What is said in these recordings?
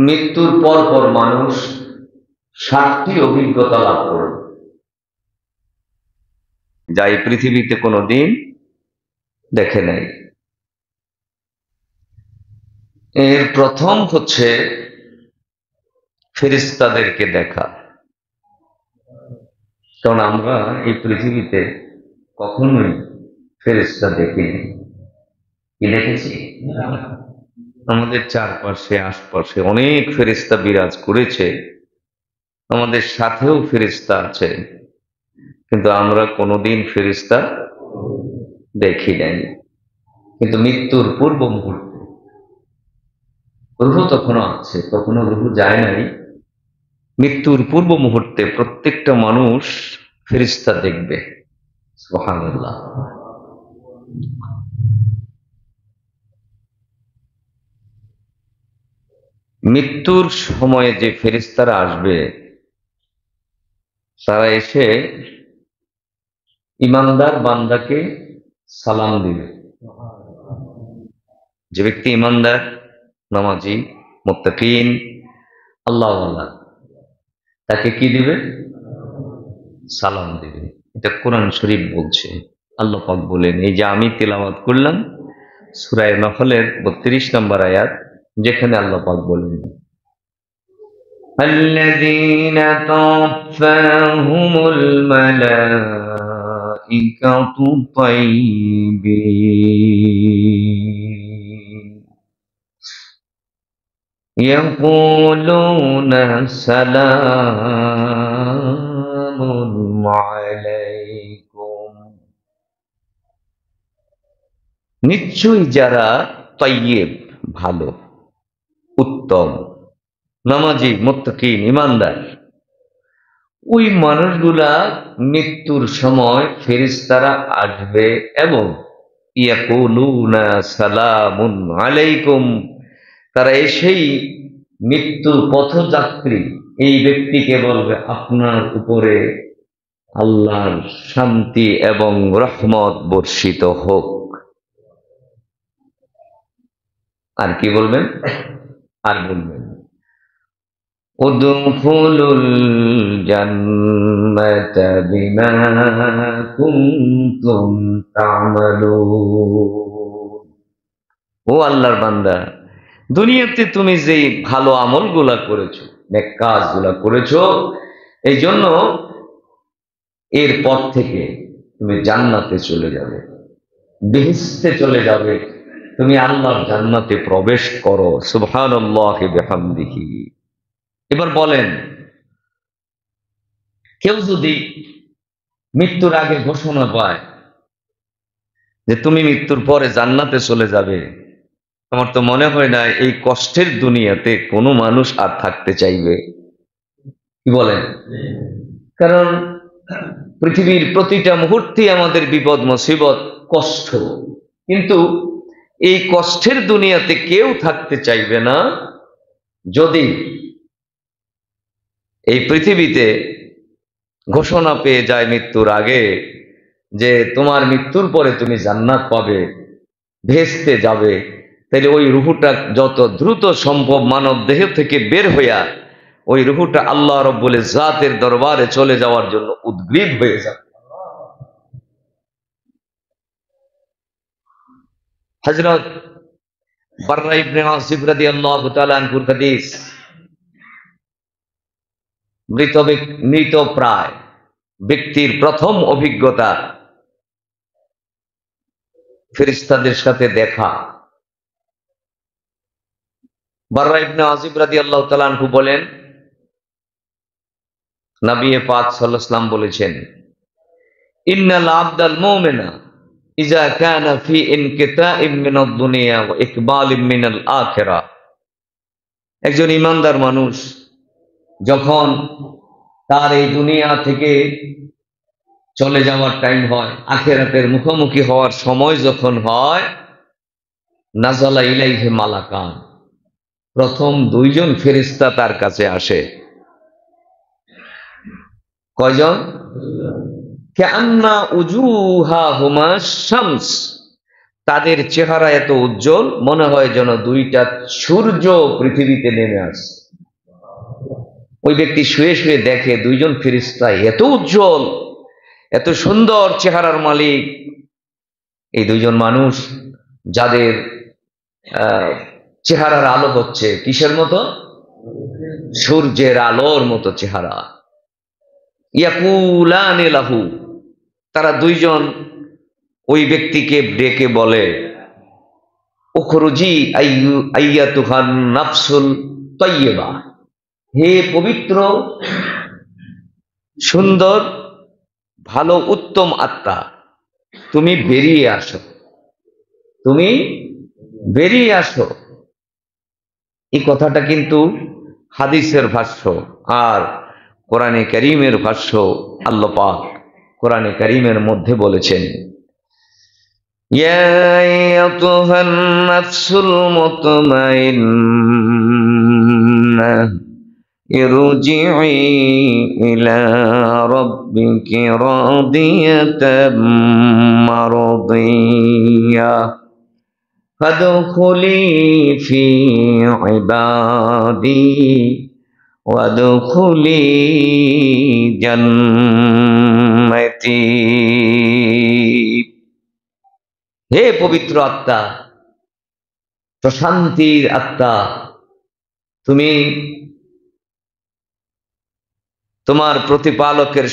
মৃত্যুর পর পর মানুষ 7টি অভিজ্ঞতা লাভ করবে, যা এই পৃথিবীতে কোনোদিন দেখে নাই। এর প্রথম হচ্ছে ফেরেশতাদেরকে দেখা। কারণ আমরা এই পৃথিবীতে কখনোই ফেরেশতা দেখিনি। কি দেখেছি? আমাদের চারপাশে আশপাশে অনেক ফেরেশতা বিরাজ করেছে, আমাদের সাথেও ফেরেশতা আছে, কিন্তু আমরা কোনোদিন ফেরেশতা দেখি নাই। কিন্তু মৃত্যুর পূর্ব মুহূর্তে রূহ তখনও আছে, তখনও রূহ যায় নাই। মৃত্যুর পূর্ব মুহূর্তে প্রত্যেকটা মানুষ ফেরেশতা দেখবে। সুবহানাল্লাহ। মৃত্যুর সময়ে যে ফেরেশতারা আসবে, তারা এসে ইমানদার বান্দাকে সালাম দিবে। যে ব্যক্তি ইমানদার, নামাজি, মুত্তাকিন, আল্লাহওয়ালা, তাকে কি দিবে? সালাম দিবে। এটা কোরআন শরীফ বলছে। আল্লাহ পাক বলেন, এই যে আমি তেলাওয়াত করলাম সূরা নহলের 32 নম্বর আয়াত, যেখানে আল্লাহ পাক বলেন, আল্লাযীনা তাওফাহুমুল মালাইকাতু তাইয়্যিবিন ইয়াকুলুনা সালামুন আলাইকুম। নিশ্চয়ই যারা তাইয়্যিব, ভালো, উত্তম, নামাজি, মুত্তাকিন, ইমানদার, ওই মানুষগুলা মৃত্যুর সময় ফেরেশতারা আসবে এবং ইয়াকুলুনা সালামুন আলাইকুম, তারা এসেই মৃত্যুর পথযাত্রী এই ব্যক্তিকে বলবে, আপনার উপরে আল্লাহর শান্তি এবং রহমত বর্ষিত হোক। আর কি বলবেন? আর বলবেন, উদখুলুল জান্নাতা বিমা কুনতুম তা'মালুন। ও আল্লাহর বান্দা, দুনিয়াতে তুমি যেই ভালো আমলগুলা করেছো, নেক কাজগুলা করেছো, এই জন্য এর পর থেকে তুমি জান্নাতে চলে যাবে, বেহেশতে চলে যাবে, তুমি আল্লাহর জান্নাতে প্রবেশ করো। সুবহানাল্লাহি বিহামদিহি। এবার বলেন, কেউ যদি মৃত্যুর আগে ঘোষণা পায় যে তুমি মৃত্যুর পরে জান্নাতে চলে যাবে, আমার তো মনে হয় না এই কষ্টের দুনিয়াতে কোনো মানুষ আর থাকতে চাইবে। কি বলেন? কারণ পৃথিবীর প্রতিটা মুহূর্তে আমাদের বিপদ, মুসিবত, কষ্ট, কিন্তু এই কষ্টের দুনিয়াতে কেউ থাকতে চাইবে না যদি এই পৃথিবীতে ঘোষণা পেয়ে যায় মৃত্যুর আগে যে তোমার মৃত্যুর পরে তুমি জান্নাত পাবে, ভেস্তে যাবে। তাহলে ওই রুহুটা যত দ্রুত সম্ভব মানব দেহ থেকে বের হইয়া ওই রুহুটা আল্লাহ রাব্বুল ইজ্জাতের দরবারে চলে যাওয়ার জন্য উদ্গ্রীব হয়ে যাবে। হযরত বাররা ইবনে আসিব রাদিয়াল্লাহু তাআলা আনহুর হাদিস, মৃতপ্রায় ব্যক্তির প্রথম অভিজ্ঞতা ফেরেশতাদের সাথে দেখা। বাররা ইবনে আসিব রাদিয়াল্লাহু তাআলা আনহু বলেন, নবী পাক সাল্লাল্লাহু আলাইহি ওয়াসাল্লাম বলেছেন, ইন্নাল আবদাল মুমিনা ইজা কানা ফি ইনকিতাইম মিনাদ দুনিয়া ওয়া ইকবালিম মিনাল আখিরাহ। একজন ইমানদার মানুষ যখন তার এই দুনিয়া থেকে চলে যাওয়ার টাইম হয়, আখিরাতের মুখোমুখি হওয়ার সময় যখন হয়, নাজালা ইলাইহি মালাকান, প্রথম 2 জন ফেরেশতা তার কাছে আসে। কয়জন? কান্না উজুহাহুমা শামস, তাদের চেহারা এত উজ্জ্বল মনে হয় যেন দুইটা সূর্য পৃথিবীতে নেমে আসে। ওই ব্যক্তি শুয়ে শুয়ে দেখে দুইজন ফেরেশতা এত উজ্জ্বল, এত সুন্দর চেহারার মালিক, এই দুইজন মানুষ যাদের চেহারার আলো হচ্ছে কিসের মতো? সূর্যের আলোর মতো চেহারা। ইয়াকুলানে লাহু, তারা দুইজন ওই ব্যক্তিকে ডেকে বলে, উখরুজি আইয়াতুহান নাফসুল তাইয়্যিবা, হে পবিত্র সুন্দর ভালো উত্তম আত্মা, তুমি বেরিয়ে আসো, তুমি বেরিয়ে আসো। এই কথাটা কিন্তু হাদিসের ভাষ্য, আর কোরআনে কারীমের ভাষ্য। আল্লাহ পাক কোরআনে কারীমের মধ্যে বলেছেন, ইয়া আইয়াতুহান নাফসুল মুতমাইন্নাহ ইরজিই ইলা রাব্বিকি রাদিয়াতাম মারদিয়া ফাদখুলি ফি ইবাদি ওয়াদখুলি জান্নাতি। হে পবিত্র আত্মা, প্রশান্তির আত্মা, তুমি তোমার প্রতিপালকের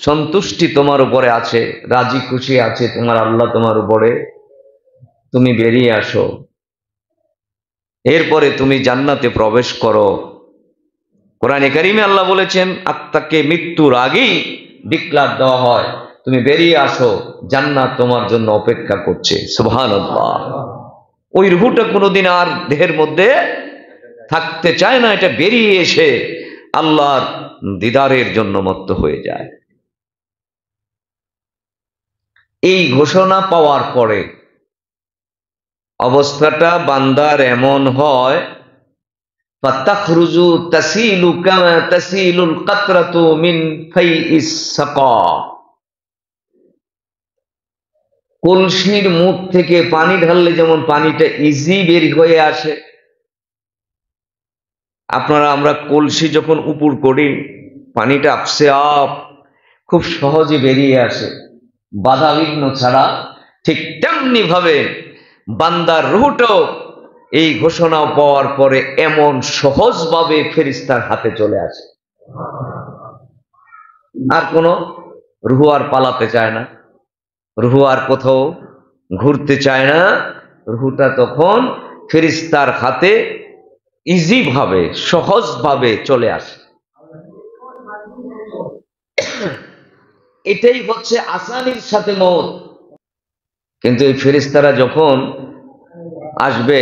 সন্তুষ্টি তোমার উপরে আছে, রাজি খুশি আছে তোমার আল্লাহ তোমার উপরে, তুমি বেরিয়ে আসো, এরপরে তুমি জান্নাতে প্রবেশ করো। কোরআনে কারীমে আল্লাহ বলেছেন আত্মাকে মৃত্যুর আগেই ডিক্লার দেওয়া হয়, তুমি বেরিয়ে আসো, জান্নাত তোমার জন্য অপেক্ষা করছে। সুবহানাল্লাহ। ওই রূহটা কোনোদিন আর দেহের মধ্যে থাকতে চায় না, এটা বেরিয়ে এসে আল্লাহর দিদারের জন্য মত্ত হয়ে যায়। এই ঘোষণা পাওয়ার পরে অবস্থাটা বান্দার এমন হয়, ফাতাখরুজু তাসিলু কামা তাসিলুল কাতরাতু মিন ফাইইস সাকা, কলসির মুখ থেকে পানি ঢাললে যেমন পানিটা ইজি বের হয়ে আসে, আমরা কলসি যখন উপর করি পানিটা আপসে আপ খুব সহজে বেরিয়ে আসে বাধা বিঘ্ন ছাড়া, ঠিক তেমনি ভাবে বান্দার রূহটাও এই ঘোষণা পাওয়ার পরে এমন সহজভাবে ফেরেশতার হাতে চলে আসে, আর কোনো রূহ আর পালাতে চায় না, রূহ আর কোথাও ঘুরতে চায় না, রূহটা তখন ফেরেশতার হাতে ইজি ভাবে সহজভাবে চলে আসে। এটাই হচ্ছে আসানির সাথে মওত। কিন্তু এই ফেরেশতারা যখন আসবে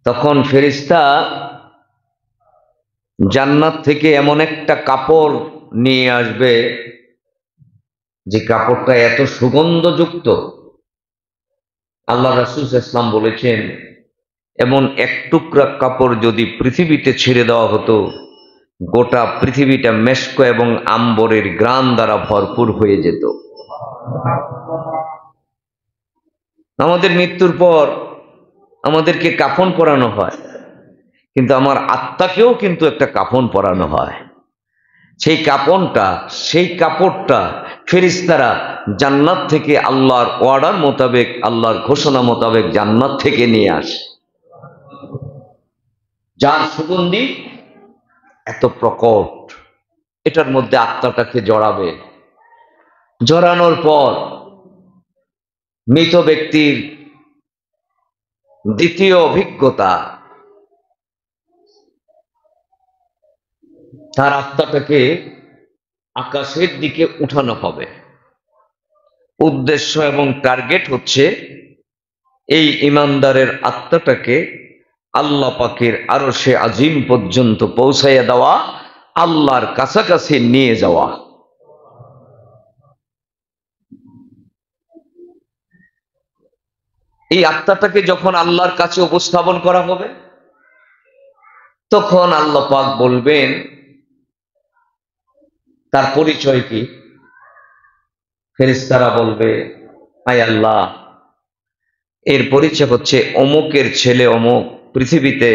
তখন ফেরেশতা জান্নাত থেকে এমন একটা কাপড় নিয়ে আসবে যে কাপড়টা এত সুগন্ধযুক্ত, আল্লাহ রাসূল সাল্লাল্লাহু আলাইহি ওয়াসাল্লাম বলেছেন এমন এক টুকরা কাপড় যদি পৃথিবীতে ছেড়ে দেওয়া হতো, গোটা পৃথিবীটা মেশক এবং আম্বরের গ্রান দ্বারা ভরপুর হয়ে যেত। আমাদের মৃত্যুর পর আমাদেরকে কাফন পরানো হয়, কিন্তু আমার আত্মাকেও কিন্তু একটা কাফন পরানো হয়। সেই কাপড়টা ফেরেশতারা জান্নাত থেকে আল্লাহর অর্ডার মোতাবেক, আল্লাহর ঘোষণা মোতাবেক জান্নাত থেকে নিয়ে আসে, যার সুগন্ধি এত প্রকট। এটার মধ্যে আত্মাটাকে জড়াবে, জড়ানোর পর মৃত ব্যক্তির দ্বিতীয় অভিজ্ঞতা, তার আত্মাটাকে আকাশের দিকে উঠানো হবে। উদ্দেশ্য এবং টার্গেট হচ্ছে এই ইমানদারের আত্মাটাকে আল্লাহ পাকের আরশে আজিম পর্যন্ত পৌঁছাইয়া দেওয়া, আল্লাহর কাছাকাছি নিয়ে যাওয়া। এই আত্মাটাকে যখন আল্লাহর কাছে উপস্থাপন করা হবে তখন আল্লাহ পাক বলবেন তার পরিচয় কি? ফেরেশতারা বলবে আয় আল্লাহ, এর পরিচয় হচ্ছে অমুকের ছেলে অমুক, পৃথিবীতে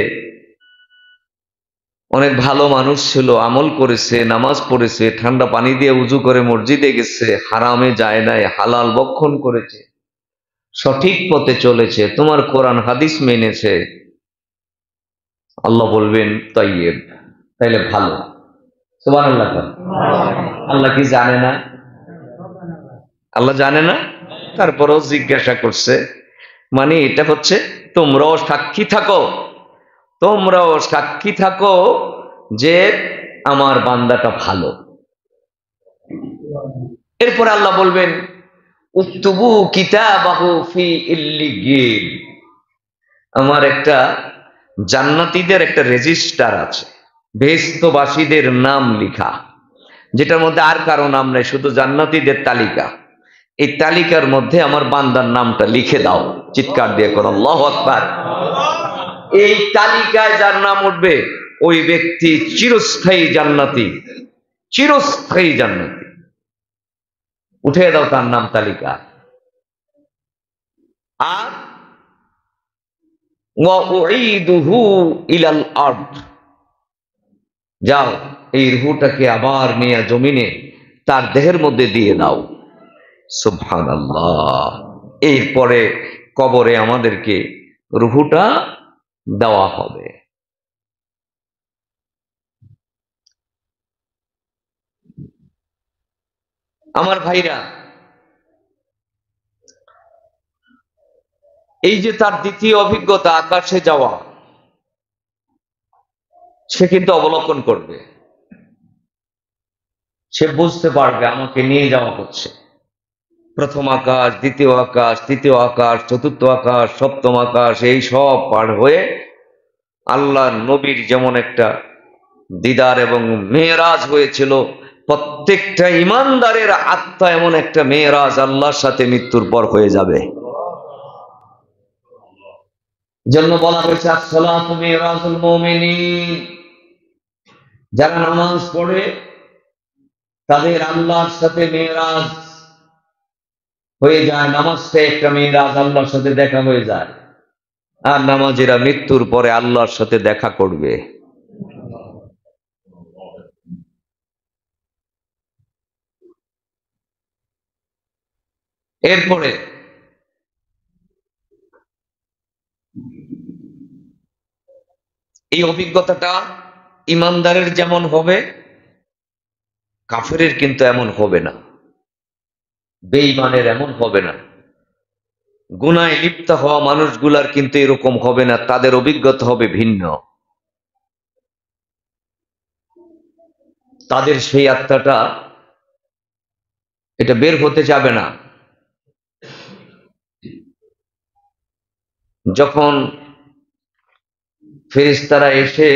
অনেক ভালো মানুষ ছিল, আমল করেছে, নামাজ পড়েছে, ঠান্ডা পানি দিয়ে উজু করে মসজিদে গেছে, হারামে যায় নাই, হালাল ভক্ষণ করেছে, সঠিক পথে চলেছে, তোমার কোরআন হাদিস মেনেছে। আল্লাহ বলবেন তাইয়েব, তাইলে ভালো। সুবহানাল্লাহ। আল্লাহ কি জানে না? আল্লাহ জানে না? তারপরেও জিজ্ঞাসা করছে, মানে এটা হচ্ছে তোমরাও সাক্ষী থাকো, তোমরাও সাক্ষী থাকো যে আমার বান্দাটা ভালো। এরপর আল্লাহ বলবেন উক্তুবু কিতাবাহু ফি ইল্লিয়িন, আমার একটা জান্নাতীদের একটা রেজিস্টার আছে, বেহেশতবাসীদের নাম লিখা, যেটার মধ্যে আর কারো নাম নাই, শুধু জান্নাতীদের তালিকা। এই তালিকার মধ্যে আমার বান্দার নামটা লিখে দাও। চিৎকার দিয়ে করো আল্লাহু আকবার। এই তালিকায় যার নাম উঠবে ওই ব্যক্তি চিরস্থায়ী জান্নাতি, চিরস্থায়ী জান্নাতি। উঠে দাও তার নাম তালিকা। আর ওয়াউঈদুহু ইলাল আরদ, যাও এই রূহটাকে আবার নিয়ে জমিনে তার দেহের মধ্যে দিয়ে দাও। সুবহানাল্লাহ। এরপরে কবরে আমাদেরকে রূহটা দেওয়া হবে। আমার ভাইরা, এই যে তার দ্বিতীয় অভিজ্ঞতা আকাশে যাওয়া, সে কিন্তু অবলোকন করবে, সে বুঝতে পারবে আমাকে নিয়ে যাওয়া হচ্ছে। প্রথম আকাশ, দ্বিতীয় আকাশ, তৃতীয় আকাশ, চতুর্থ আকাশ, সপ্তম আকাশ, এই সব পার হয়ে আল্লাহ নবীর যেমন একটা দিদার এবং মেরাজ হয়েছিল, প্রত্যেকটা ইমানদারের আত্মা এমন একটা মেরাজ আল্লাহর সাথে মৃত্যুর পর হয়ে যাবে। জন্য বলা হয়েছে আসসালাতু মিরাজুল মুমিনিন, যারা নামাজ পড়ে তাদের আল্লাহর সাথে মেরাজ হয়ে যায়। নামাজটা একটা মেরাজ, আল্লাহর সাথে দেখা হয়ে যায়। আর নামাজিরা মৃত্যুর পরে আল্লাহর সাথে দেখা করবে। এরপরে এই অভিজ্ঞতাটা ইমানদারের যেমন হবে, কাফেরের কিন্তু এমন হবে না, বেঈমানের এমন হবে না, গুনায় লিপ্ত হওয়া মানুষগুলার কিন্তু এরকম হবে না, তাদের অভিজ্ঞতা হবে ভিন্ন। তাদের সেই আত্মাটা এটা বের হতে যাবে না। যখন ফেরেশতারা এসে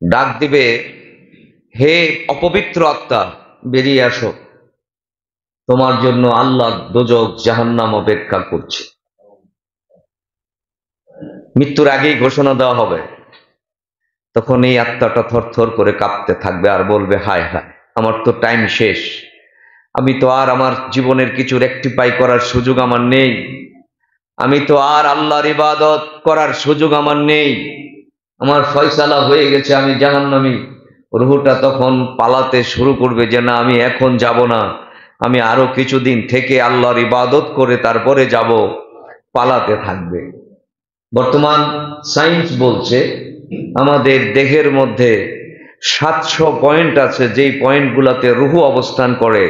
ডাক দিবে, হে অপবিত্র আত্মা বেরিয়ে আসো, তোমার জন্য আল্লাহ দোজখ জাহান্নাম অপেক্ষা করছে। মৃত্যুর আগেই ঘোষণা দেওয়া হবে। তখন এই আত্মাটা থরথর করে কাঁপতে থাকবে আর বলবে, হায় হায়, আমার তো টাইম শেষ, আমি তো আর আমার জীবনের কিছু রেকটিফাই করার সুযোগ আমার নেই, আমি তো আর আল্লাহর ইবাদত করার সুযোগ আমার নেই, আমার ফয়সালা হয়ে গেছে, আমি জাহান্নামী। রূহটা তখন পালাতে শুরু করবে যে না, আমি এখন যাব না, আমি আরো কিছুদিন থেকে আল্লাহর ইবাদত করে তারপরে যাব। পালাতে থাকবে। বর্তমান সায়েন্স বলছে আমাদের দেহের মধ্যে 700 পয়েন্ট আছে, যেই পয়েন্টগুলোতে রূহ অবস্থান করে।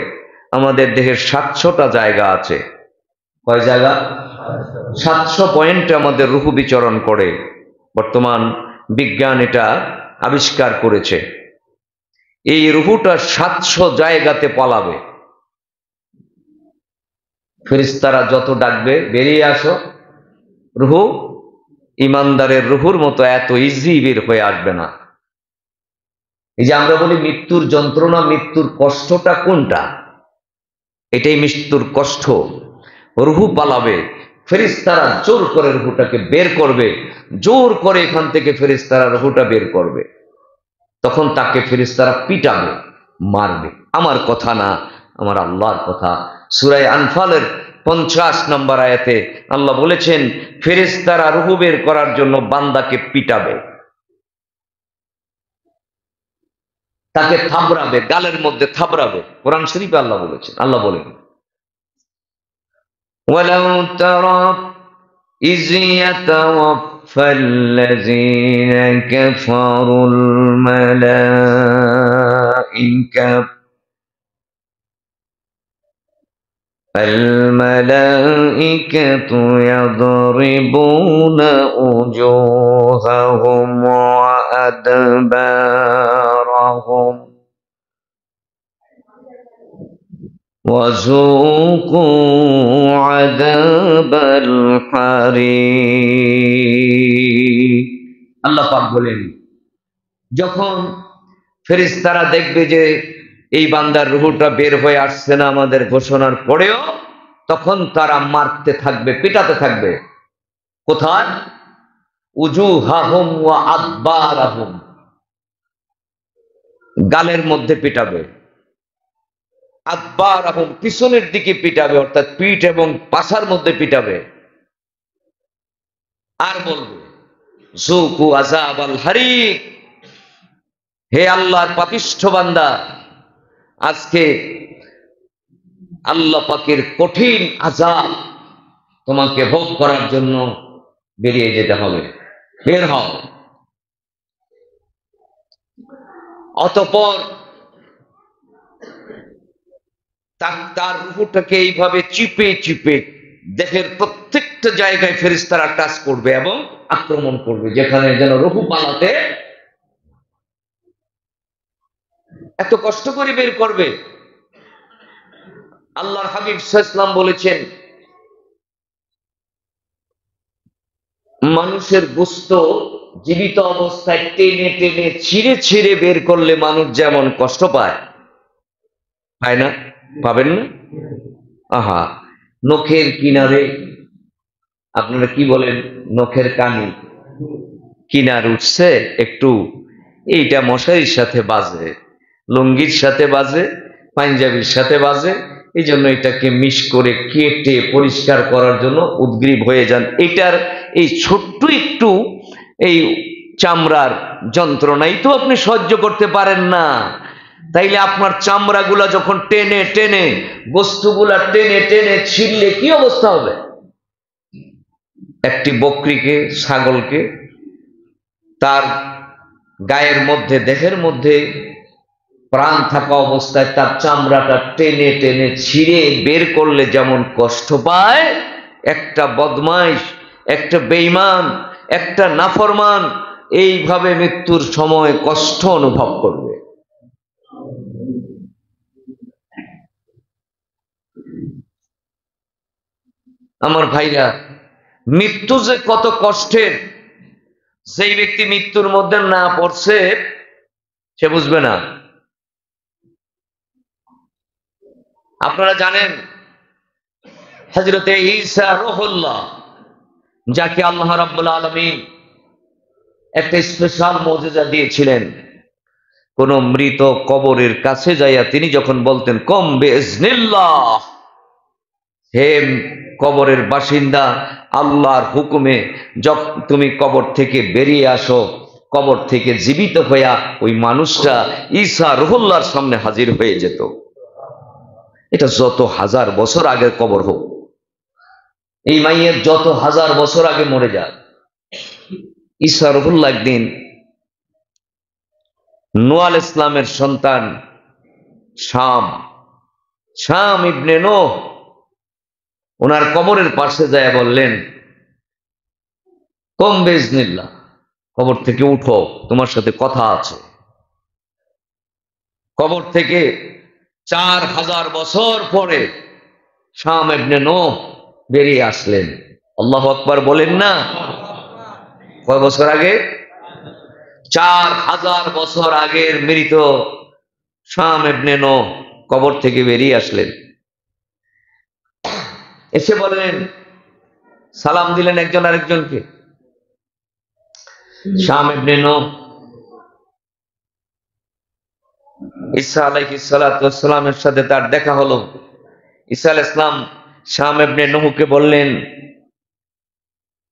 আমাদের দেহের 700টা জায়গা আছে। কয় জায়গা? 700 পয়েন্টে আমাদের রূহ বিচরণ করে। বর্তমান বিজ্ঞান এটা আবিষ্কার করেছে। এই রূহটা 700 জায়গাতে পালাবে। ফেরেশতারা যত ডাকবে, বেরিয়ে আসো, রূহ ইমানদারের রূহুর মতো এত ইজি বের হয়ে আসবে না। এই যে আমরা বলি মৃত্যুর যন্ত্রণা, মৃত্যুর কষ্টটা কোনটা? এটাই মৃত্যুর কষ্ট। রূহ পালাবে, ফেরেশতারা জোর করে রূহটাকে বের করবে, জোর করে এখান থেকে ফেরেশতারা রূহটা বের করবে। তখন তাকে ফেরেশতারা পিটাবে, মারবে। আমার কথা না, আমার আল্লাহর কথা। সূরা আনফালের 50 নম্বর আয়াতে আল্লাহ বলেছেন, ফেরেশতারা রূহ বের করার জন্য বান্দাকে পিটাবে, তাকে থাবড়াবে, গালের মধ্যে থাবড়াবে। কোরআন শরীফে আল্লাহ বলেছেন, আল্লাহ বলেন, ওয়ালাউ তারা ইয ইয়াতাওয়াফাল্লাযীনা কাফারুল মালাইকা الملائكة يضربون وجوههم وأدبارهم وذوقوا عذاب الحريق। আল্লাহ পাক বলেন, যখন ফেরেশতারা দেখবে যে এই বান্দার রূহটা বের হয়ে আসছে না আমাদের ঘোষণার পরেও, তখন তারা মারতে থাকবে, পিটাতে থাকবে। কোথায়? উজুহাহুম ওয়া আদবারাহুম, গালের মধ্যে পিটাবে। আদবারাহুম, পিছনের দিকে পিটাবে, অর্থাৎ পিঠ এবং পাছার মধ্যে পিটাবে। আর বলবে, যুকু আযাবাল হারিক, হে আল্লাহর পাপিষ্ঠ বান্দা, আজকে আল্লাহ পাকের কঠিন আযাব তোমাকে ভোগ করার জন্য বেরিয়ে যেতে হবে, বের হও। অতঃপর তার রূহটাকে এইভাবে চিপে চিপে দেহের প্রত্যেকটা জায়গায় ফেরেশতারা টাচ করবে এবং আক্রমণ করবে, যেখানে যেন রূহ পালাতে এত কষ্ট করে বের করবে। আল্লাহর হাবিব সাল্লাল্লাহু আলাইহি ওয়াসাল্লাম বলেছেন, মানুষের গোশত জীবিত অবস্থায় টেনে টেনে ছিঁড়ে ছিঁড়ে বের করলে মানুষ যেমন কষ্ট পায়, পায় না? পাবেন না? আহা, নখের কিনারে, আপনারা কি বলেন, নখের কানি কিনার উঠছে একটু, এইটা মশারির সাথে বাজে, লুঙ্গির সাথে বাজে, পাঞ্জাবির সাথে বাজে, এই জন্য এটাকে মিশ করে কেটে পরিষ্কার করার জন্য উদ্গ্রীব হয়ে যান। এটার এই ছোট্ট একটু এই চামড়ার যন্ত্রণাই তো আপনি সহ্য করতে পারেন না, তাইলে আপনার চামড়াগুলা যখন টেনে টেনে, বস্তুগুলা টেনে টেনে ছিঁড়লে কি অবস্থা হবে? একটি বকরিকে, ছাগলকে তার গায়ের মধ্যে, দেহের মধ্যে প্রাণ থাকা অবস্থায় তার চামড়াটা টেনে টেনে ছিঁড়ে বের করলে যেমন কষ্ট পায়, একটা বদমাইশ, একটা বেঈমান, একটা নাফরমান এইভাবে মৃত্যুর সময় কষ্ট অনুভব করবে। আমার ভাইরা, মৃত্যু যে কত কষ্টের, সেই ব্যক্তি মৃত্যুর মধ্যে না পড়ছে সে বুঝবে না। আপনারা জানেন, হযরতে ঈসা রূহুল্লাহ, যাকে আল্লাহ রাব্বুল আলামিন একটা স্পেশাল মুজিজা দিয়েছিলেন, কোন মৃত কবরের কাছে যাইয়া তিনি যখন বলতেন, কম বিইজনিল্লাহ, হে কবরের বাসিন্দা, আল্লাহর হুকুমে যখন তুমি কবর থেকে বেরিয়ে আসো, কবর থেকে জীবিত হইয়া ওই মানুষটা ঈসা রূহুল্লাহর সামনে হাজির হয়ে যেত। এটা যত হাজার বছর আগের কবর হোক, এই মাইয়ের যত হাজার বছর আগে মরে যাক, ঈসা রূহুল্লাহ একদিন নূহ আলাইহিস সালামের সন্তান শাম ইবনে নূহ, ওনার কবরের পাশে যায় বললেন, কম বিইজনিল্লাহ, কবর থেকে উঠো, তোমার সাথে কথা আছে। কবর থেকে 4000 বছর পরে শাম ইবনে নূহ বেরিয়ে আসলেন। আল্লাহু আকবার বলেন না? কয় বছর আগে? 4000 বছর আগের মৃত শাম ইবনে নূহ কবর থেকে বেরিয়ে আসলেন, এসে বলেন, সালাম দিলেন একজন আরেকজনকে। শাম ইবনে নূহ ঈসা আলাইহিস সালাতু ওয়াস সালামের সাথে তার দেখা হলো। ঈসা আলাইহিস সালাম শাম ইবনে নূহকে বললেন,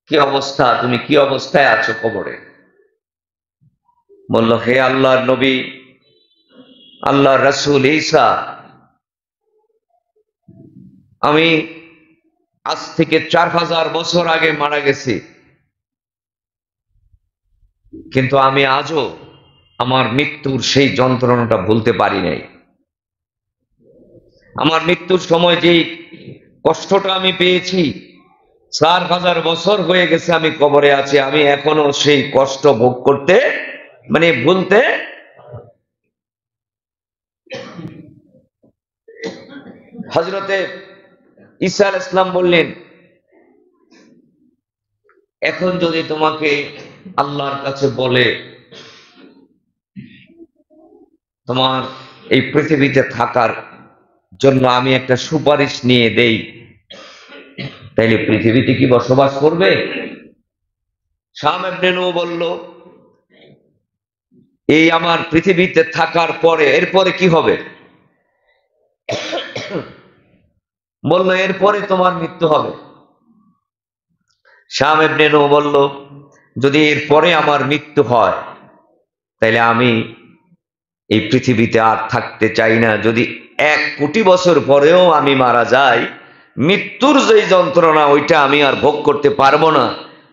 কি অবস্থা, তুমি কি অবস্থায় আছো কবরে? বলল, হে আল্লাহর নবী, আল্লাহর রাসূল ঈসা, আমি আজ থেকে 4000 বছর আগে মারা গেছি, কিন্তু আমি আজও আমার মৃত্যুর সেই যন্ত্রণাটা ভুলতে পারি নাই। আমার মৃত্যুর সময় যেই কষ্টটা আমি পেয়েছি, 4000 বছর হয়ে গেছে আমি কবরে আছি, আমি এখনো সেই কষ্ট ভোগ করতে, মানে ভুলতে। হযরতে ঈসা আলাইহিস সালাম বললেন, এখন যদি তোমাকে আল্লাহর কাছে বলে তোমার এই পৃথিবীতে থাকার জন্য আমি একটা সুপারিশ নিয়ে দেই, তাইলে পৃথিবীতে কি বসবাস করবে? শাম ইবনে নূহ বলল, এই আমার পৃথিবীতে থাকার পরে এরপরে কি হবে? বলল, এরপরে তোমার মৃত্যু হবে। শাম ইবনে নূহ বলল, যদি এরপরে আমার মৃত্যু হয় তাহলে আমি এই পৃথিবীতে আর থাকতে চাই না। যদি 1 কোটি বছর পরেও আমি মারা যাই, মৃত্যুর যে যন্ত্রণা ওইটা আমি আর ভোগ করতে পারবো না,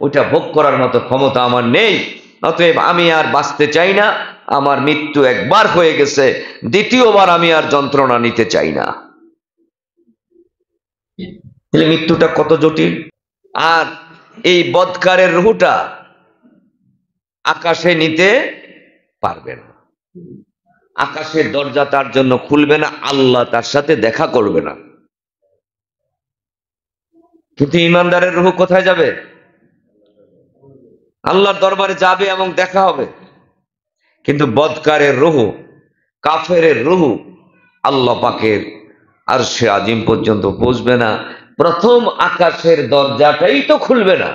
ওইটা ভোগ করার মতো ক্ষমতা আমার নেই। অতএব আমি আর বাঁচতে চাই না, আমার মৃত্যু একবার হয়ে গেছে, দ্বিতীয়বার আমি আর যন্ত্রণা নিতে চাই না। মৃত্যুটা কত জটিল। আর এই বদকারের রুহটা আকাশে নিতে পারবে না, আকাশের দরজা তার জন্য খুলবে না, আল্লাহ তার সাথে দেখা করবে না। কিন্তু ইমানদারের রূহ কোথায় যাবে? আল্লাহর দরবারে যাবে এবং দেখা হবে। কিন্তু বদকারের রূহ, কাফেরের রূহ আল্লাহ পাকের আরশে আজিম পর্যন্ত পৌঁছবে না, প্রথম আকাশের দরজাটাই তো খুলবে না।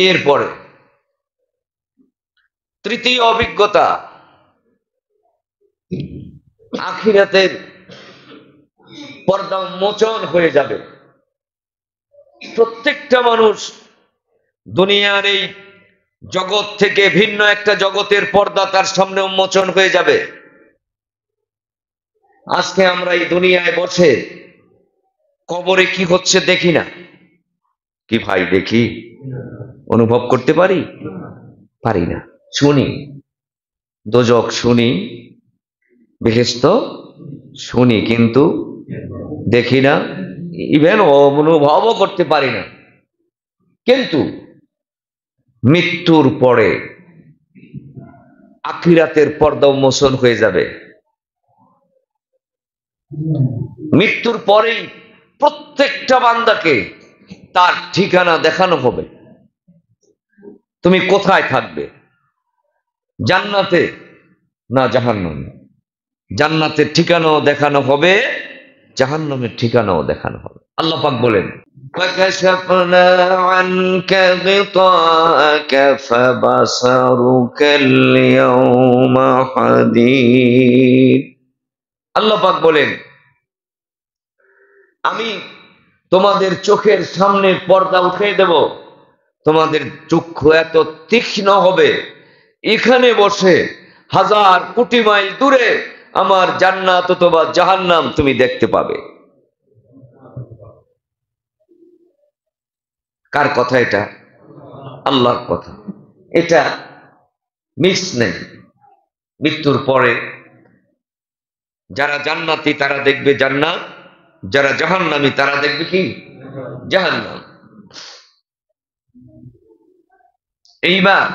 এরপরে তৃতীয় অভিজ্ঞতা, আখিরাতের পর্দা উন্মোচন হয়ে যাবে। প্রত্যেকটা মানুষ দুনিয়ার এই জগৎ থেকে ভিন্ন একটা জগতের পর্দা তার সামনে উন্মোচন হয়ে যাবে। আজকে আমরা এই দুনিয়ায় বসে কবরে কি হচ্ছে দেখি না, কি ভাই দেখি? অনুভব করতে পারি? পারি না। শুনি, দোজখ শুনি, বেহেশত শুনি, কিন্তু দেখি না, ইভেন অনুভবও করতে পারি না। কিন্তু মৃত্যুর পরে আখিরাতের পর্দা উন্মোচন হয়ে যাবে। মৃত্যুর পরেই প্রত্যেকটা বান্দাকে তার ঠিকানা দেখানো হবে। তুমি কোথায় থাকবে, জান্নাতে না জাহান্নামে? জান্নাতের ঠিকানাও দেখানো হবে, জাহান্নামের ঠিকানাও দেখানো হবে। আল্লাহ পাক বলেন, فَكَشَفْنَا عَنْكَ غِطَاءَكَ فَبَصَرُكَ الْيَوْمَ حَدِيدٌ। আল্লাহ পাক বলেন, আমি তোমাদের চোখের সামনে পর্দা উঠিয়ে দেব, তোমাদের চক্ষু এত তীক্ষ্ণ হবে, এখানে বসে 1000 কোটি মাইল দূরে আমার জান্নাত অথবা জাহান্নাম তুমি দেখতে পাবে। কার কথা এটা? আল্লাহর কথা। এটা মিক্স নেই। মৃত্যুর পরে যারা জান্নাতি তারা দেখবে জান্নাত, যারা জাহান্নামী তারা দেখবে কি? জাহান্নাম। এইবার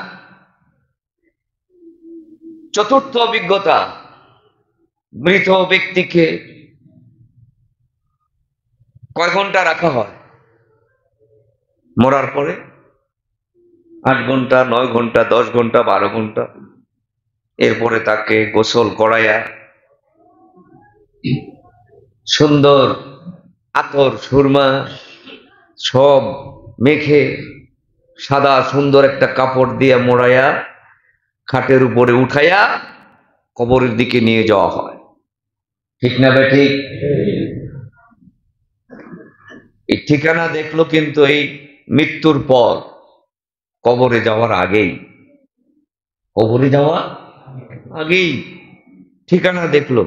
চতুর্থ অভিজ্ঞতা, মৃত ব্যক্তিকে কয় ঘন্টা রাখা হয় মরার পরে? 8 ঘন্টা, 9 ঘন্টা, 10 ঘন্টা, 12 ঘন্টা। এরপরে তাকে গোসল করাইয়া সুন্দর আতর সুরমা সব মেখে সাদা সুন্দর একটা কাপড় দিয়ে মোড়াইয়া খাটের উপরে উঠাইয়া কবরের দিকে নিয়ে যাওয়া হয়, ঠিক না ঠিক? এই ঠিকানা দেখলো কিন্তু এই মৃত্যুর পর, কবরে যাওয়ার আগেই, কবরে যাওয়ার আগেই ঠিকানা দেখলো।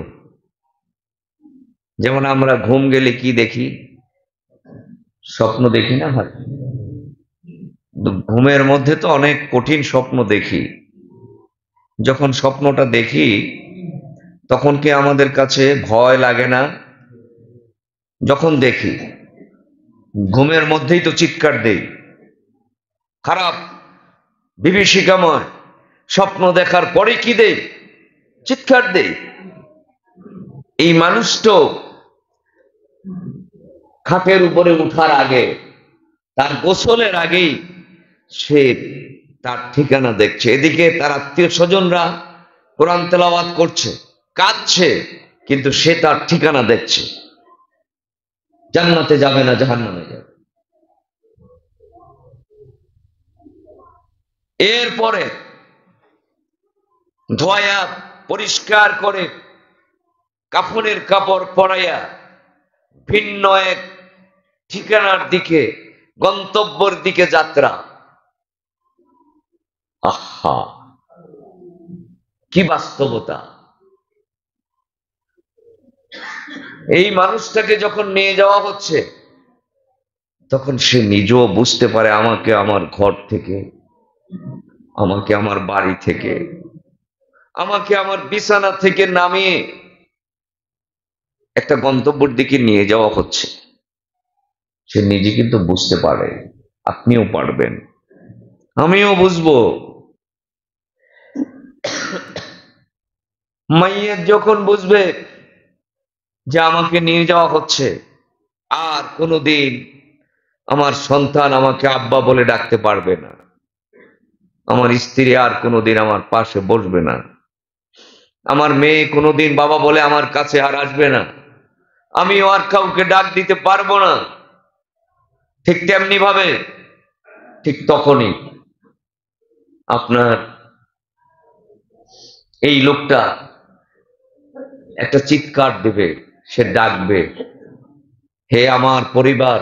যেমন আমরা ঘুম গেলে কি দেখি? স্বপ্ন দেখি না ভাই? ঘুমের মধ্যে তো অনেক কঠিন স্বপ্ন দেখি। যখন স্বপ্নটা দেখি তখন কি আমাদের কাছে ভয় লাগে না? যখন দেখি ঘুমের মধ্যেই তো চিৎকার দেই, খারাপ বিভীষিকাময় স্বপ্ন দেখার পরে কি দেই? চিৎকার দেই। এই মানুষটা খাটের উপরে উঠার আগে, তার গোসলের আগেই সে তার ঠিকানা দেখছে। এদিকে তার আত্মীয় স্বজনরা কোরআন তেলাওয়াত করছে, কাঁদছে, কিন্তু সে তার ঠিকানা দেখছে। জান্নাতে যাবে না জাহান্নামে যাবে। এরপরে ধোয়া পরিষ্কার করে কাফনের কাপড় পরাইয়া ভিন্ন এক ঠিকানার দিকে, গন্তব্যের দিকে যাত্রা। আহা, কি বাস্তবতা! এই মানুষটাকে যখন নিয়ে যাওয়া হচ্ছে তখন সে নিজেও বুঝতে পারে, আমাকে আমার ঘর থেকে, আমাকে আমার বাড়ি থেকে, আমাকে আমার বিছানা থেকে নামিয়ে একটা গন্তব্যের দিকে নিয়ে যাওয়া হচ্ছে। সে নিজে কিন্তু বুঝতে পারে, আপনিও পারবেন, আমিও বুঝবো। মাইয়ের যখন বুঝবে যে আমাকে নিয়ে যাওয়া হচ্ছে, আর কোনোদিন আমার সন্তান আমাকে আব্বা বলে ডাকতে পারবে না, আমার স্ত্রী আর কোনোদিন আমার পাশে বসবে না, আমার মেয়ে কোনোদিন বাবা বলে আমার কাছে আর আসবে না, আমিও আর কাউকে ডাক দিতে পারবো না। ঠিক তেমনি ভাবে, ঠিক তখনই আপনার এই লোকটা একটা চিৎকার দেবে, সে ডাকবে, হে আমার পরিবার,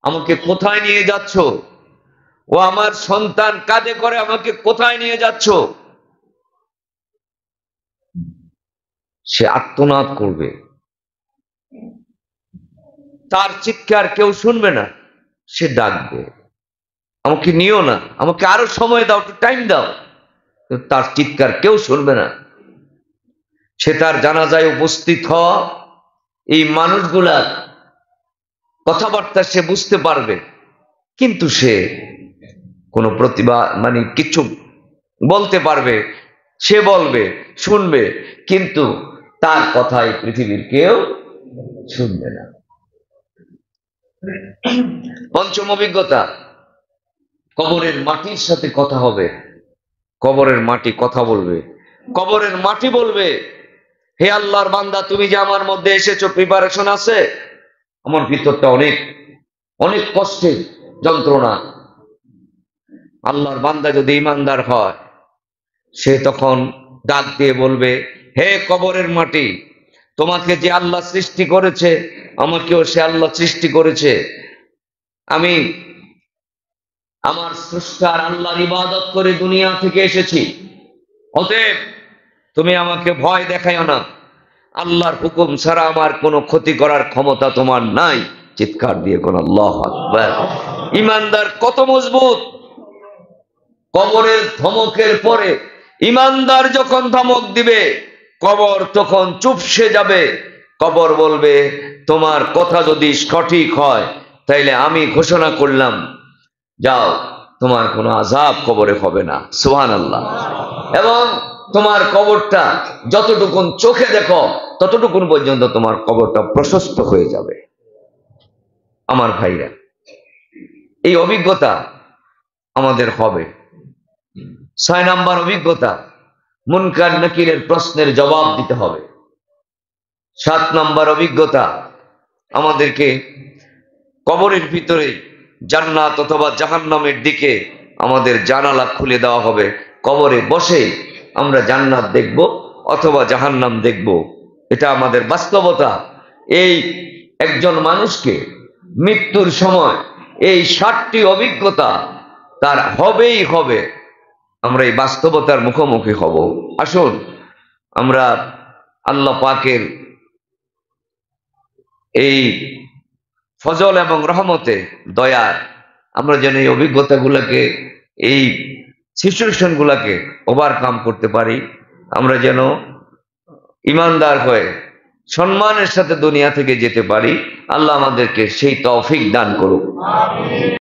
আমাকে কোথায় নিয়ে যাচ্ছ? ও আমার সন্তান কাঁধে করে আমাকে কোথায় নিয়ে যাচ্ছ? সে আর্তনাদ করবে, তার চিৎকার কেউ শুনবে না। সে ডাকবে, আমাকে নিও না, আমাকে আরো সময় দাও, একটু টাইম দাও। তার চিৎকার কেউ শুনবে না। সে তার জানাজায় উপস্থিত হওয়া এই মানুষগুলার কথাবার্তা সে বুঝতে পারবে, কিন্তু সে কোনো প্রতিবাদ মানে কিছু বলতে পারবে, সে বলবে, শুনবে, কিন্তু তার কথাই পৃথিবীর কেউ শুনবে না। পঞ্চম অভিজ্ঞতা, কবরের মাটির সাথে কথা হবে। কবরের মাটি কথা বলবে। কবরের মাটি বলবে, হে আল্লাহর বান্দা, তুমি যে আমার মধ্যে এসেছো, প্রিপারেশন আছে? আমার ভিতরটা অনেক অনেক কষ্টের, যন্ত্রণা। আল্লাহর বান্দা যদি ইমানদার হয়, সে তখন ডাক দিয়ে বলবে, হে কবরের মাটি, তোমাকে যে আল্লাহ সৃষ্টি করেছে, আমাকেও সে আল্লাহ সৃষ্টি করেছে। আমি আমার স্রষ্টার আল্লাহর ইবাদত করে দুনিয়া থেকে এসেছি। অতএব তুমি আমাকে ভয় দেখাইও না। আল্লাহর হুকুম ছাড়া আমার কোনো ক্ষতি করার ক্ষমতা তোমার নাই। চিৎকার দিয়ে কোন আল্লাহু আকবার। ইমানদার কত মজবুত! কবরের ধমকের পরে ইমানদার যখন ধমক দিবে, কবর তখন চুপসে যাবে। কবর বলবে, তোমার কথা যদি সঠিক হয়, তাইলে আমি ঘোষণা করলাম, যাও, তোমার কোনো আযাব কবরে হবে না। সুবহানাল্লাহ। এবং তোমার কবরটা যতটুকুন চোখে দেখো, ততটুকুন পর্যন্ত তোমার কবরটা প্রশস্ত হয়ে যাবে। আমার ভাইরা, এই অভিজ্ঞতা আমাদের হবে। 6 নাম্বার অভিজ্ঞতা, মুনকার নাকিরের প্রশ্নের জবাব দিতে হবে। 7 নাম্বার অভিজ্ঞতা, আমাদেরকে কবরের ভিতরে জান্নাত অথবা জাহান্নামের দিকে আমাদের জানালা খুলে দেওয়া হবে। কবরে বসে আমরা জান্নাত দেখব অথবা জাহান্নাম দেখব, এটা আমাদের বাস্তবতা। এই একজন মানুষকে মৃত্যুর সময় এই 7টি অভিজ্ঞতা তার হবেই হবে। আমরা এই বাস্তবতার মুখোমুখি হব। আসুন আমরা আল্লাহ পাকের এই ফজল এবং রহমতে দয়ার আমরা যেন এই অভিজ্ঞতাগুলোকে, এই সিচুয়েশনগুলোকে ওভারকাম করতে পারি। আমরা যেন ইমানদার হয়ে সম্মানের সাথে দুনিয়া থেকে যেতে পারি। আল্লাহ আমাদেরকে সেই তৌফিক দান করুক।